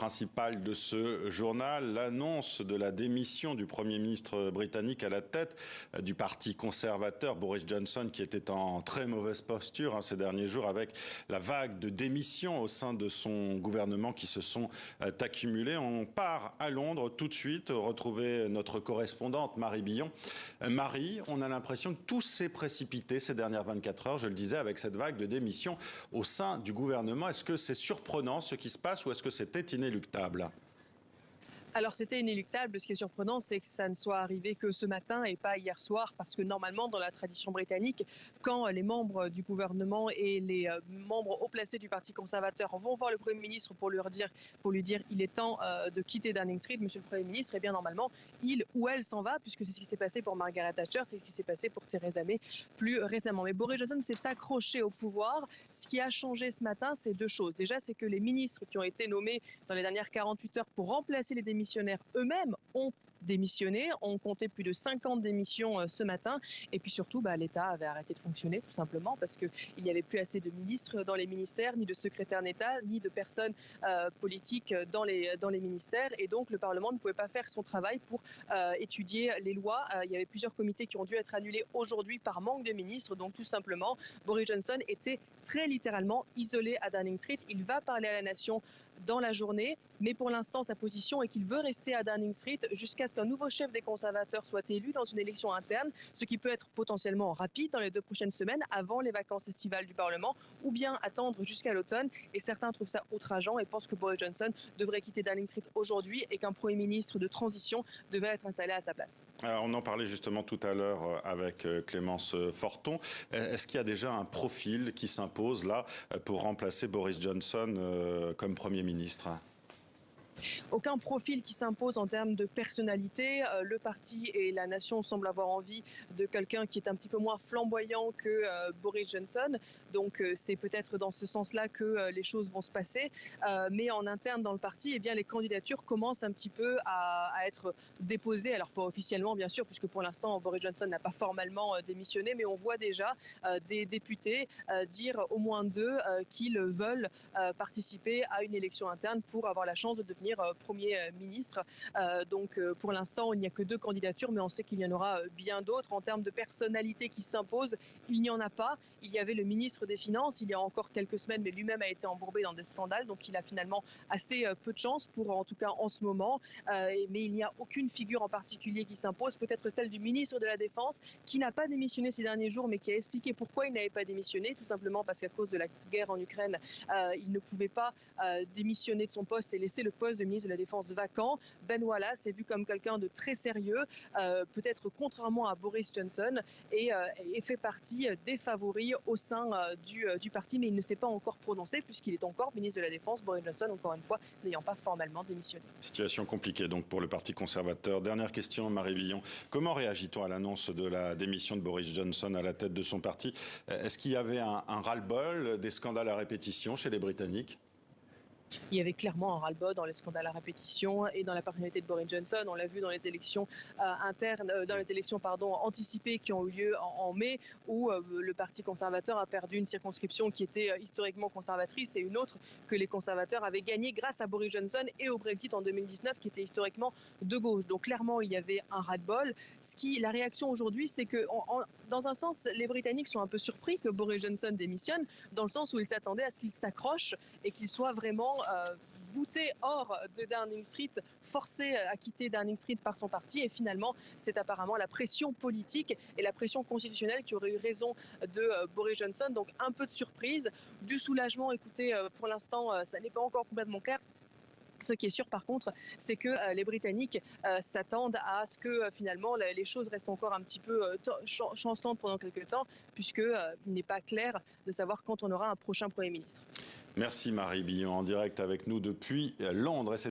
principale de ce journal, l'annonce de la démission du Premier ministre britannique à la tête du Parti conservateur, Boris Johnson, qui était en très mauvaise posture ces derniers jours avec la vague de démissions au sein de son gouvernement qui se sont accumulées. On part à Londres tout de suite, retrouver notre correspondante Marie Billon. Marie, on a l'impression que tout s'est précipité ces dernières 24 heures, je le disais, avec cette vague de démissions au sein du gouvernement. Est-ce que c'est surprenant ce qui se passe ou est-ce que c'était inéluctable ? Alors c'était inéluctable. Ce qui est surprenant, c'est que ça ne soit arrivé que ce matin et pas hier soir, parce que normalement, dans la tradition britannique, quand les membres du gouvernement et les membres haut placés du Parti conservateur vont voir le Premier ministre pour lui dire il est temps de quitter Downing Street, Monsieur le Premier ministre, eh bien normalement, il ou elle s'en va, puisque c'est ce qui s'est passé pour Margaret Thatcher, c'est ce qui s'est passé pour Theresa May plus récemment. Mais Boris Johnson s'est accroché au pouvoir. Ce qui a changé ce matin, c'est deux choses. Déjà, c'est que les ministres qui ont été nommés dans les dernières 48 heures pour remplacer les démissionnaires eux-mêmes ont démissionné. On comptait plus de 50 démissions ce matin. Et puis surtout, l'État avait arrêté de fonctionner, tout simplement, parce qu'il n'y avait plus assez de ministres dans les ministères, ni de secrétaires d'État, ni de personnes politiques dans les ministères. Et donc, le Parlement ne pouvait pas faire son travail pour étudier les lois. Il y avait plusieurs comités qui ont dû être annulés aujourd'hui par manque de ministres. Donc, tout simplement, Boris Johnson était très littéralement isolé à Downing Street. Il va parler à la nation dans la journée, mais pour l'instant, sa position est qu'il veut rester à Downing Street jusqu'à ce qu'un nouveau chef des conservateurs soit élu dans une élection interne, ce qui peut être potentiellement rapide dans les 2 prochaines semaines, avant les vacances estivales du Parlement, ou bien attendre jusqu'à l'automne. Et certains trouvent ça outrageant et pensent que Boris Johnson devrait quitter Downing Street aujourd'hui et qu'un Premier ministre de transition devrait être installé à sa place. Alors, on en parlait justement tout à l'heure avec Clémence Forton. Est-ce qu'il y a déjà un profil qui s'impose là pour remplacer Boris Johnson comme Premier ministre ? Aucun profil qui s'impose en termes de personnalité. Le parti et la nation semblent avoir envie de quelqu'un qui est un petit peu moins flamboyant que Boris Johnson. Donc c'est peut-être dans ce sens-là que les choses vont se passer. Mais en interne dans le parti, les candidatures commencent un petit peu à être déposées. Alors pas officiellement bien sûr, puisque pour l'instant Boris Johnson n'a pas formellement démissionné, mais on voit déjà des députés dire au moins 2 qu'ils veulent participer à une élection interne pour avoir la chance de devenir Premier ministre. Donc pour l'instant, il n'y a que 2 candidatures, mais on sait qu'il y en aura bien d'autres. En termes de personnalité qui s'impose, il n'y en a pas. Il y avait le ministre des Finances il y a encore quelques semaines, mais lui-même a été embourbé dans des scandales, donc il a finalement assez peu de chance en tout cas en ce moment. Mais il n'y a aucune figure en particulier qui s'impose, peut-être celle du ministre de la Défense, qui n'a pas démissionné ces derniers jours, mais qui a expliqué pourquoi il n'avait pas démissionné, tout simplement parce qu'à cause de la guerre en Ukraine, il ne pouvait pas démissionner de son poste et laisser le poste de ministre de la Défense vacant. Ben Wallace est vu comme quelqu'un de très sérieux, peut-être contrairement à Boris Johnson, et fait partie des favoris au sein du parti, mais il ne s'est pas encore prononcé puisqu'il est encore ministre de la Défense, Boris Johnson, encore une fois, n'ayant pas formellement démissionné. Situation compliquée donc pour le Parti conservateur. Dernière question, Marie Billon. Comment réagit-on à l'annonce de la démission de Boris Johnson à la tête de son parti ? Est-ce qu'il y avait un ras-le-bol, des scandales à répétition chez les Britanniques ? Il y avait clairement un ras-le-bol dans les scandales à répétition et dans la personnalité de Boris Johnson. On l'a vu dans les élections anticipées qui ont eu lieu en mai, où le Parti conservateur a perdu une circonscription qui était historiquement conservatrice et une autre que les conservateurs avaient gagnée grâce à Boris Johnson et au Brexit en 2019 qui était historiquement de gauche. Donc clairement, il y avait un ras-le-bol. La réaction aujourd'hui, c'est que dans un sens, les Britanniques sont un peu surpris que Boris Johnson démissionne, dans le sens où ils s'attendaient à ce qu'il s'accroche et qu'il soit vraiment bouté hors de Downing Street, forcé à quitter Downing Street par son parti. Et finalement, c'est apparemment la pression politique et la pression constitutionnelle qui aurait eu raison de Boris Johnson. Donc un peu de surprise, du soulagement. Écoutez, pour l'instant, ça n'est pas encore complètement clair. Ce qui est sûr par contre, c'est que les Britanniques s'attendent à ce que finalement les choses restent encore un petit peu chancelantes pendant quelques temps, puisqu'il n'est pas clair de savoir quand on aura un prochain Premier ministre. Merci Marie Billon, en direct avec nous depuis Londres.